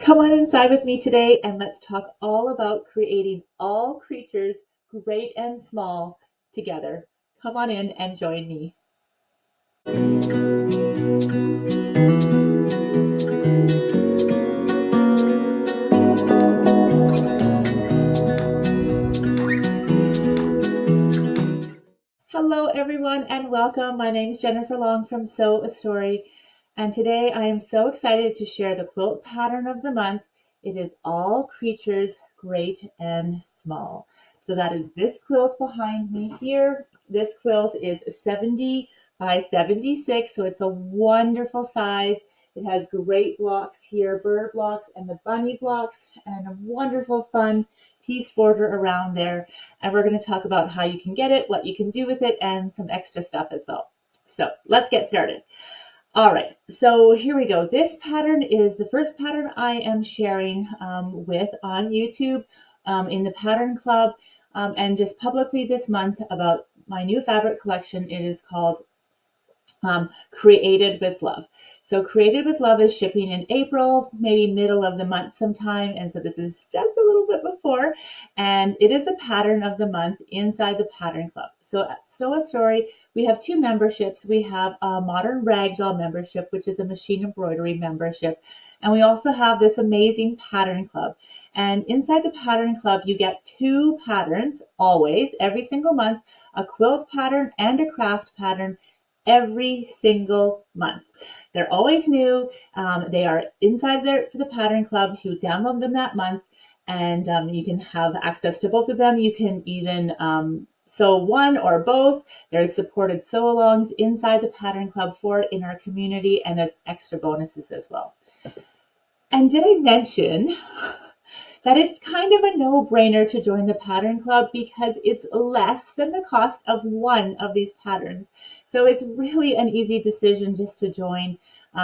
Come on inside with me today and let's talk all about creating all creatures, great and small, together. Come on in and join me. Hello everyone and welcome. My name is Jennifer Long from Sew a Story, and today I am so excited to share the quilt pattern of the month. It is all creatures, great and small. So that is this quilt behind me here. This quilt is 70 by 76, so it's a wonderful size. It has great blocks here, bird blocks and the bunny blocks, and a wonderful fun piece border around there. And we're going to talk about how you can get it, what you can do with it, and some extra stuff as well. So let's get started. All right, so here we go. This pattern is the first pattern I am sharing with on YouTube in the Pattern Club and just publicly this month about my new fabric collection. It is called Created with Love. So Created with Love is shipping in April, maybe middle of the month sometime. And so this is just a little bit before. And it is the pattern of the month inside the Pattern Club. So at Sew a Story, we have two memberships. We have a Modern Ragdoll membership, which is a machine embroidery membership. And we also have this amazing Pattern Club. And inside the Pattern Club, you get two patterns always, every single month, a quilt pattern and a craft pattern every single month. They're always new. They are inside there for the Pattern Club. You download them that month, and you can have access to both of them. You can even sew one or both. There's supported sew-alongs inside the Pattern Club for it in our community, and there's extra bonuses as well. And did I mention that it's kind of a no-brainer to join the Pattern Club because it's less than the cost of one of these patterns. So it's really an easy decision just to join.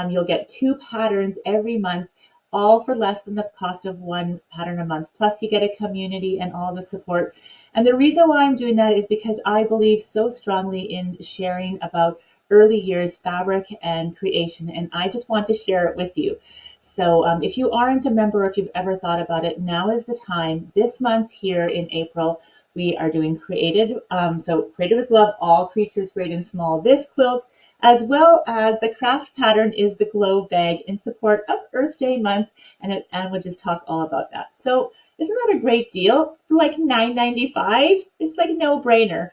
You'll get two patterns every month, all for less than the cost of one pattern a month. Plus you get a community and all the support. And the reason why I'm doing that is because I believe so strongly in sharing about early years fabric and creation, and I just want to share it with you. So if you aren't a member, if you've ever thought about it, now is the time. This month here in April, we are doing Created. So Created with Love, all creatures great and small. This quilt, as well as the craft pattern, is the glow bag in support of Earth Day month. And we'll just talk all about that. So isn't that a great deal? For like $9.95? It's like a no-brainer.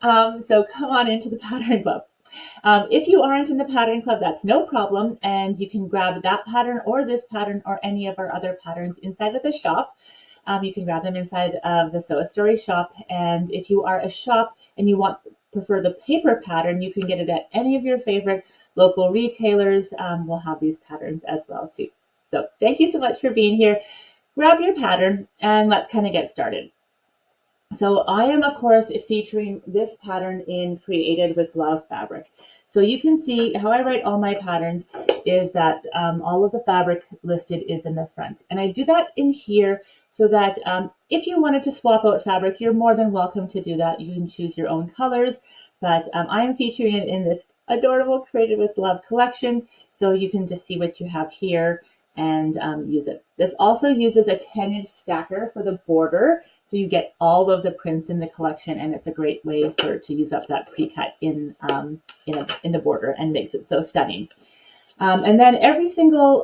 So come on into the Pattern Club. If you aren't in the Pattern Club, that's no problem, and you can grab that pattern or this pattern or any of our other patterns inside of the shop. You can grab them inside of the Sew a Story shop, and if you are a shop and you prefer the paper pattern, you can get it at any of your favorite local retailers. We'll have these patterns as well too. So thank you so much for being here. Grab your pattern and let's kind of get started. So I am, of course, featuring this pattern in Created with Love fabric. So you can see how I write all my patterns is that all of the fabric listed is in the front. And I do that in here so that if you wanted to swap out fabric, you're more than welcome to do that. You can choose your own colors, but I'm featuring it in this adorable Created with Love collection. So you can just see what you have here and use it. This also uses a 10-inch stacker for the border. So you get all of the prints in the collection, and it's a great way to use up that pre-cut in the border and makes it so stunning. And then every single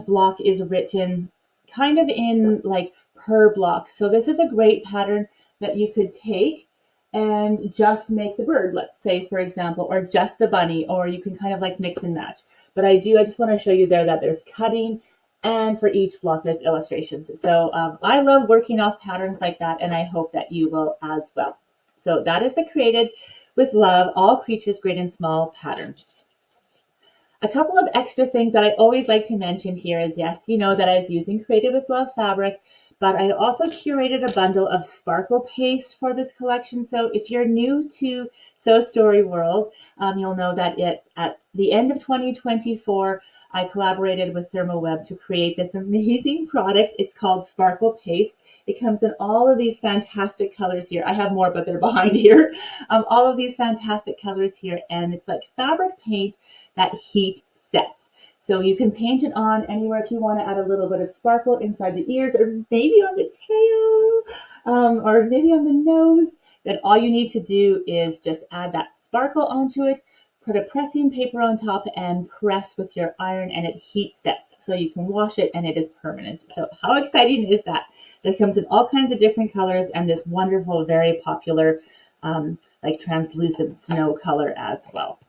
block is written kind of in like per block. So this is a great pattern that you could take and just make the bird, let's say, for example, or just the bunny, or you can kind of like mix and match. But I just want to show you there that there's cutting, and for each block there's illustrations. So I love working off patterns like that, and I hope that you will as well. So that is the Created with Love, all creatures great and small pattern. A couple of extra things that I always like to mention here is, yes, you know that I was using Created with Love fabric, but I also curated a bundle of sparkle paste for this collection. So if you're new to Sew Story World, you'll know that at the end of 2024, I collaborated with ThermoWeb to create this amazing product. It's called Sparkle Paste. It comes in all of these fantastic colors here. I have more, but they're behind here. All of these fantastic colors here, and it's like fabric paint that heat sets. So you can paint it on anywhere if you want to add a little bit of sparkle inside the ears, or maybe on the tail, or maybe on the nose. Then all you need to do is just add that sparkle onto it, put a pressing paper on top, and press with your iron, and it heat sets. So you can wash it and it is permanent. So how exciting is that? It comes in all kinds of different colors and this wonderful, very popular, like translucent snow color as well.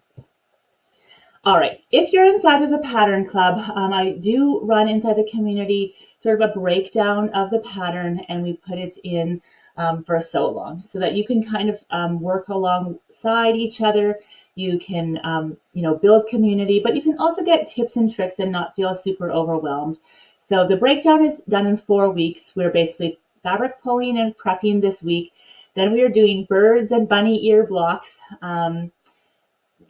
All right, if you're inside of the pattern club, I do run inside the community sort of a breakdown of the pattern, and we put it in for a sew along so that you can kind of work alongside each other. You can, build community, but you can also get tips and tricks and not feel super overwhelmed. So the breakdown is done in 4 weeks. We're basically fabric pulling and prepping this week. Then we are doing birds and bunny ear blocks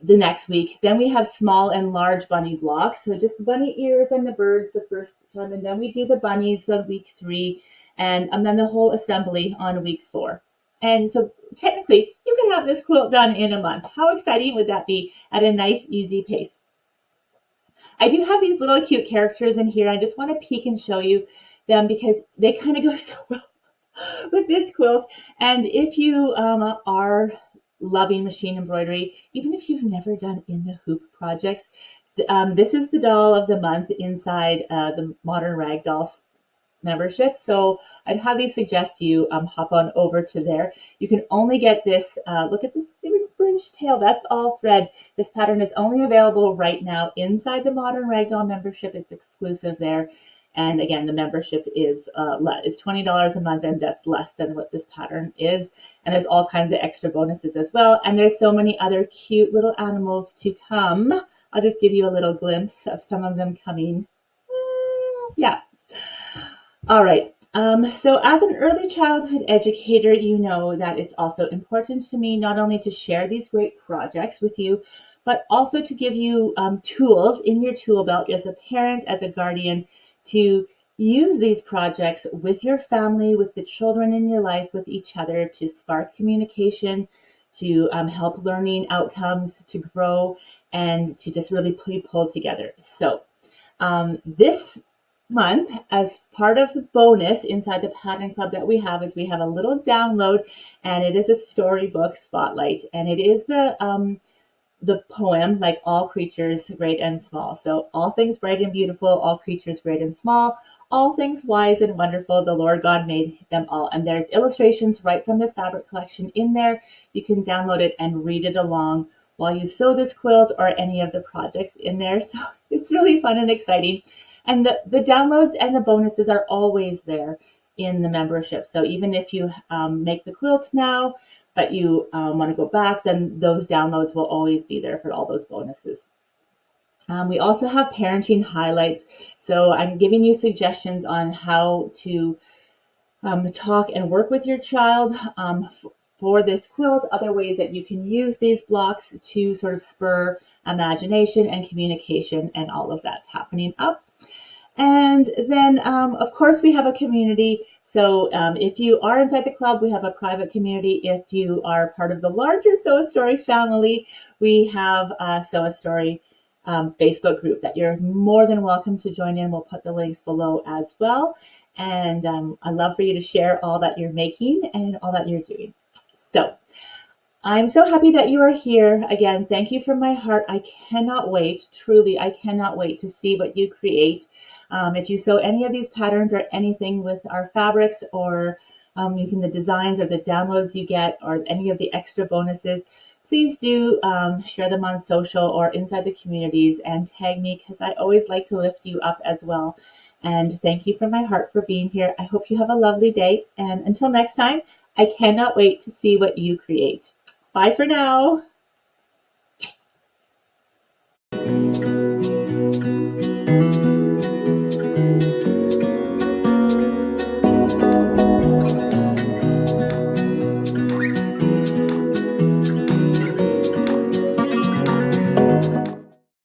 the next week. Then we have small and large bunny blocks. So just the bunny ears and the birds the first time. And then we do the bunnies on week 3. And then the whole assembly on week 4. And so technically, you can have this quilt done in a month. How exciting would that be at a nice, easy pace? I do have these little cute characters in here. I just want to peek and show you them because they kind of go so well with this quilt. And if you are loving machine embroidery, even if you've never done in the hoop projects, this is the doll of the month inside the Modern Ragdoll membership. So I'd highly suggest you hop on over to there. You can only get this, look at this fringed tail, that's all thread. This pattern is only available right now inside the Modern Ragdoll membership. It's exclusive there. And again, the membership is it's $20 a month, and that's less than what this pattern is. And there's all kinds of extra bonuses as well. And there's so many other cute little animals to come. I'll just give you a little glimpse of some of them coming. Yeah. All right. So as an early childhood educator, you know that it's also important to me not only to share these great projects with you, but also to give you tools in your tool belt as a parent, as a guardian, to use these projects with your family, with the children in your life, with each other, to spark communication, to help learning outcomes to grow, and to just really pull together. So this month, as part of the bonus inside the pattern club that we have, is we have a little download, and it is a storybook spotlight, and it is the poem, like all creatures great and small. So all things bright and beautiful, all creatures great and small, all things wise and wonderful, the Lord God made them all. And there's illustrations right from this fabric collection in there. You can download it and read it along while you sew this quilt or any of the projects in there. So it's really fun and exciting. And the downloads and the bonuses are always there in the membership. So even if you make the quilt now, but you want to go back, then those downloads will always be there for all those bonuses. We also have parenting highlights. So I'm giving you suggestions on how to talk and work with your child for this quilt, other ways that you can use these blocks to sort of spur imagination and communication, and all of that's happening up. And then, of course, we have a community. So if you are inside the club, we have a private community. If you are part of the larger Sew a Story family, we have a Sew a Story Facebook group that you're more than welcome to join in. We'll put the links below as well. And I'd love for you to share all that you're making and all that you're doing. So I'm so happy that you are here. Again, thank you from my heart. I cannot wait, truly, I cannot wait to see what you create. If you sew any of these patterns or anything with our fabrics, or using the designs or the downloads you get, or any of the extra bonuses, please do share them on social or inside the communities and tag me, because I always like to lift you up as well. And thank you from my heart for being here. I hope you have a lovely day. And until next time, I cannot wait to see what you create. Bye for now.